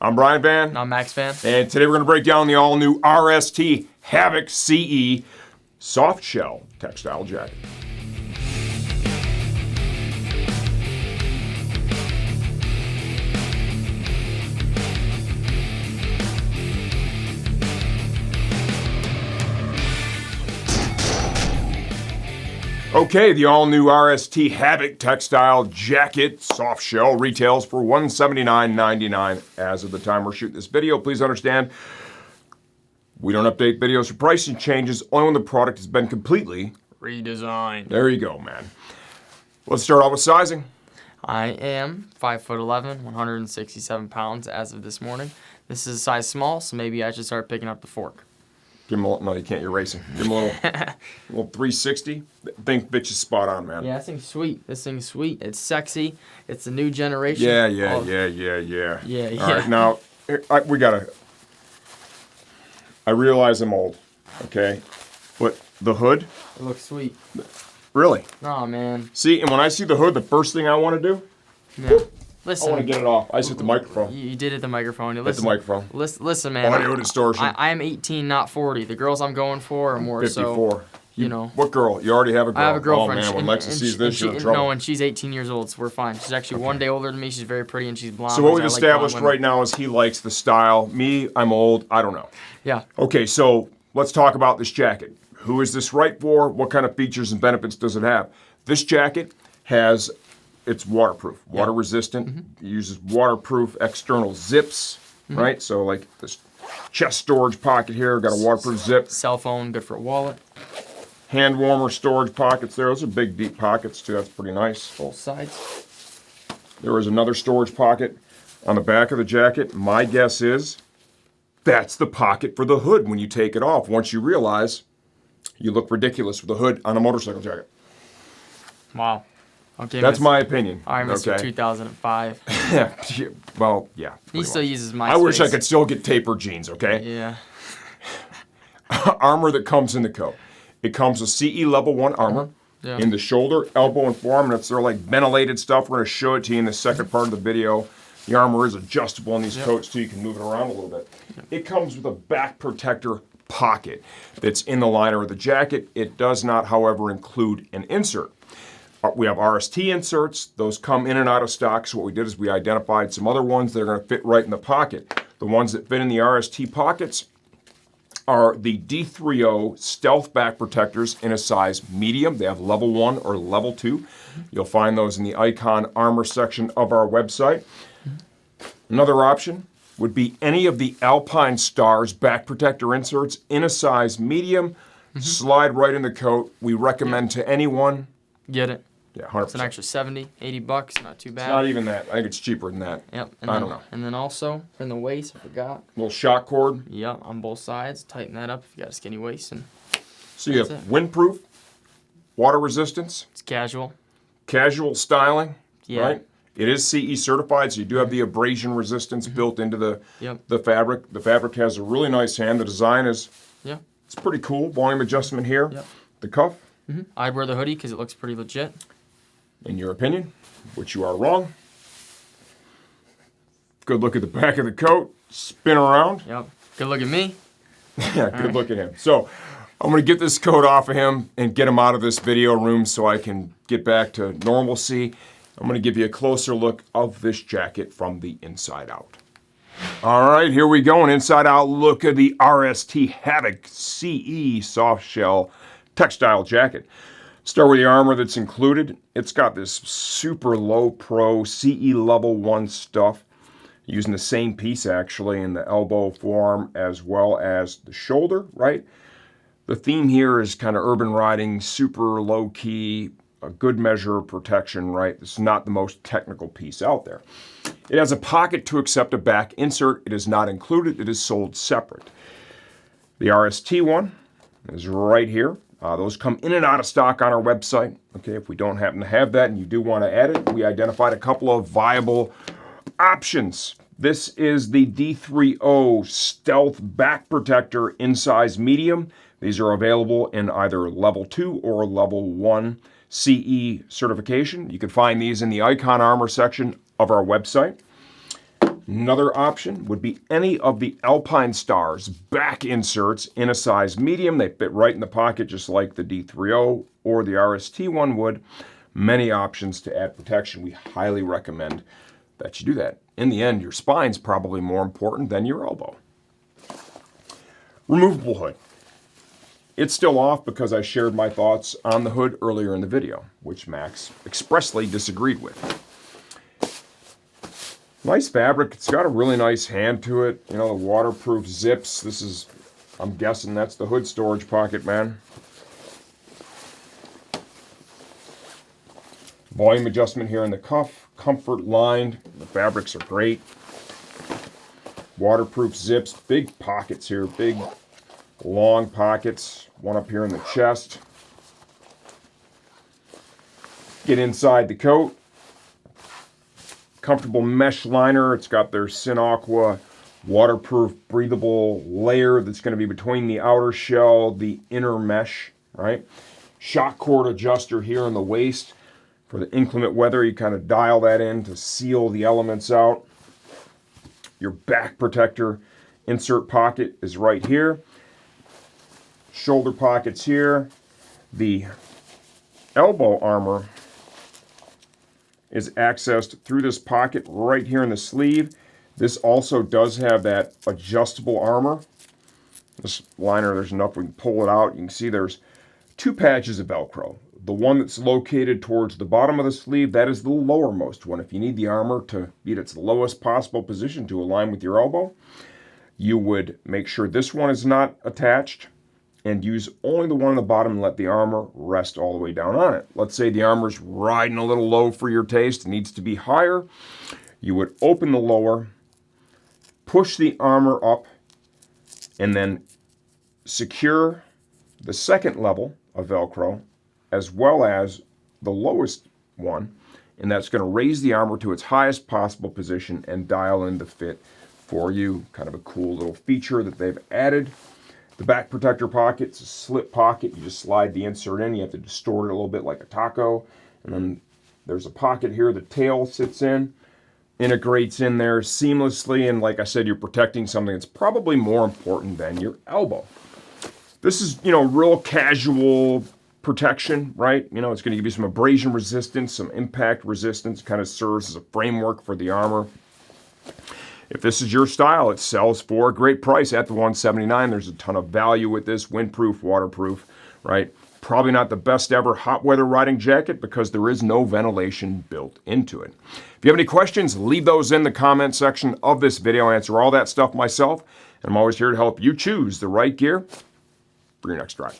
I'm Brian Van. I'm Max Van. And today we're going to break down the all-new RST Havoc CE soft shell textile jacket. Okay, the all-new RST Havoc textile jacket soft shell retails for $179.99 as of the time we're shooting this video. Please understand, we don't update videos for pricing changes only when the product has been completely redesigned. There you go, man. Let's start off with sizing. I am 5'11", 167 pounds as of this morning. This is a size small, so maybe I should start picking up the fork. Give him a little, no, you can't, you're racing. Give him a little 360. Think bitch is spot on, man. Yeah, this thing's sweet. This thing's sweet. It's sexy. It's a new generation. Yeah. Yeah. All right, now, I realize I'm old, okay? But the hood? It looks sweet. Really? Oh, man. See, and when I see the hood, the first thing I want to do? Yeah. Listen. I want to get it off. I just hit the microphone. You did hit the microphone. Hit the microphone. Listen, man. Audio distortion. I am 18, not 40. The girls I'm going for are more 54. so, you know. What girl? You already have a girl. I have a girlfriend. Oh, man, when Lexi sees this, you're in No, trouble. and she's 18 years old, so we're fine. She's actually one day older than me. She's very pretty, and she's blonde. So what we've established right now is he likes the style. Me, I'm old. I don't know. Yeah. Okay, so let's talk about this jacket. Who is this right for? What kind of features and benefits does it have? This jacket has, it's waterproof, water resistant. It uses waterproof external zips, right? So like this chest storage pocket here, got a waterproof zip. Cell phone, good for a wallet. Hand warmer storage pockets there. Those are big, deep pockets too. That's pretty nice. Both sides. There is another storage pocket on the back of the jacket. My guess is that's the pocket for the hood when you take it off. Once you realize you look ridiculous with a hood on a motorcycle jacket. Wow. Okay. That's my opinion. All right, Mr. Okay. 2005. Well, yeah. He still uses MySpace. I wish I could still get tapered jeans, okay? Yeah. Armor that comes in the coat. It comes with CE level 1 armor in the shoulder, elbow, and forearm. And it's sort of like ventilated stuff. We're going to show it to you in the second part of the video. The armor is adjustable in these coats too. You can move it around a little bit. It comes with a back protector pocket that's in the liner of the jacket. It does not, however, include an insert. We have RST inserts. Those come in and out of stock. So what we did is we identified some other ones that are going to fit right in the pocket. The ones that fit in the RST pockets are the D30 stealth back protectors in a size medium. They have level 1 or level 2. You'll find those in the Icon Armor section of our website. Another option would be any of the Alpine Stars back protector inserts in a size medium. Slide right in the coat. We recommend to anyone. Get it. Yeah, 100%. It's an extra 70, 80 bucks. Not too bad. It's not even that. I think it's cheaper than that. Yep. I don't know. And then also, in the waist, I forgot. Little shock cord. Yep, on both sides. Tighten that up if you got a skinny waist. And So you have windproof, water resistance, it's casual. casual styling, Yeah. right? It is CE certified, so you do have the abrasion resistance built into the fabric. The fabric has a really nice hand. The design is, it's pretty cool. Volume adjustment here. Yep. The cuff. I'd wear the hoodie because it looks pretty legit. In your opinion, which you are wrong. Good look at the back of the coat. Spin around. Yep. Good look at me. Yeah, good look at him. So I'm going to get this coat off of him and get him out of this video room so I can get back to normalcy. I'm going to give you a closer look of this jacket from the inside out. All right, here we go. An inside out look at the RST Havoc CE soft shell textile jacket. Start with the armor that's included. It's got this super low pro CE level 1 stuff. Using the same piece actually in the elbow, forearm, as well as the shoulder, right? The theme here is kind of urban riding, super low key, a good measure of protection, right? It's not the most technical piece out there. It has a pocket to accept a back insert. It is not included. It is sold separate. The RST one is right here. Those come in and out of stock on our website. Okay, if we don't happen to have that and you do want to add it, we identified a couple of viable options. This is the D30 Stealth Back Protector in size medium. These are available in either level 2 or level 1 CE certification. You can find these in the Icon Armor section of our website. Another option would be any of the Alpine Stars back inserts in a size medium. They fit right in the pocket just like the D30 or the RST one would. Many options to add protection. We highly recommend that you do that. In the end, your spine's probably more important than your elbow. Removable hood. It's still off because I shared my thoughts on the hood earlier in the video, which Max expressly disagreed with. Nice fabric. It's got a really nice hand to it. You know, the waterproof zips. This is, I'm guessing that's the hood storage pocket, man. Volume adjustment here in the cuff. Comfort lined. The fabrics are great. Waterproof zips. Big pockets here. Big, long pockets. One up here in the chest. Get inside the coat. Comfortable mesh liner. It's got their Aqua waterproof breathable layer that's going to be between the outer shell, the inner mesh, right? Shock cord adjuster here in the waist. For the inclement weather, you kind of dial that in to seal the elements out. Your back protector insert pocket is right here. Shoulder pockets here. The elbow armor is accessed through this pocket right here in the sleeve. This also does have that adjustable armor. This liner, there's enough we can pull it out. You can see there's two patches of Velcro. The one that's located towards the bottom of the sleeve, that is the lowermost one. If you need the armor to be at its lowest possible position to align with your elbow, you would make sure this one is not attached and use only the one on the bottom and let the armor rest all the way down on it. Let's say the armor's riding a little low for your taste, it needs to be higher. You would open the lower, push the armor up, and then secure the second level of Velcro as well as the lowest one, and that's going to raise the armor to its highest possible position and dial in the fit for you. Kind of a cool little feature that they've added. The back protector pocket, it's a slip pocket. You just slide the insert in. You have to distort it a little bit like a taco. And then there's a pocket here the tail sits in, integrates in there seamlessly. And like I said, you're protecting something that's probably more important than your elbow. This is, you know, real casual protection, right? You know, it's going to give you some abrasion resistance, some impact resistance. It kind of serves as a framework for the armor. If this is your style, it sells for a great price at the $179. There's a ton of value with this. Windproof, waterproof, right? Probably not the best ever hot weather riding jacket because there is no ventilation built into it. If you have any questions, leave those in the comment section of this video. I answer all that stuff myself, and I'm always here to help you choose the right gear for your next ride.